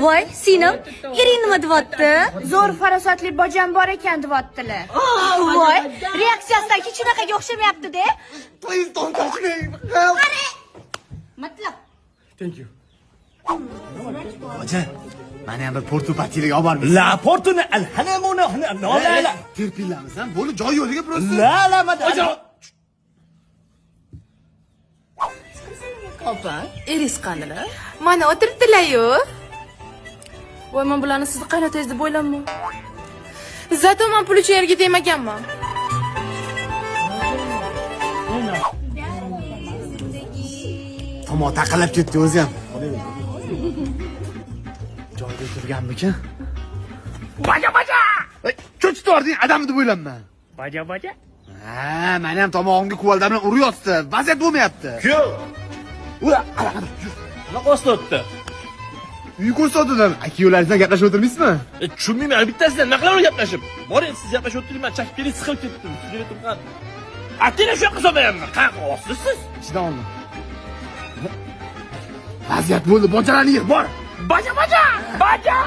Voy, singlim, ering nima deyapti? Zo'r farosatli bojam bor ekan deyaptilar. Voy, reaksiyasidan hech unaqaga o'xshamayapti-da. Please don't touch me. Qani? Matlab. Thank you. Hoca, meni ham bir portu patiliga olib bormiz. La portuni alhanamuna la. Terpilamiz ham, bo'ldi joy yo'liga prosta. La hoca. Opa, eris qanilar? Mana o'tiribdilar-yu. Voy, men bularni sizni qaynotangiz deb o'ylamam. Zato men pul uchun yerga tegmaganman. Tomo taqalab ketdi o'zi ham. Joyda turganmikan? Baja. Cho'chib yording, adam deb o'ylanma. Baja. Ha, meni ham tomog'imga kuvalda bilan uryapti. Vaziyat bo'lmayapti. Ku. Nima qostotdi? Uy ko'rsatdim. Aka-ukaringizdan gaplashib o'tirmaysizmi? Tushunmayman, bittasidan nima qilaman gaplashib. Boring, siz gaplashib o'tiring, men chakib kelib siqilib ketdim. Sizga turgan. Atila shu yoqqa solmayapman. Qanaqa ostisiz? Chidan oldim. Vaziyat bo'ldi, bojalarni yig', bor. Baja.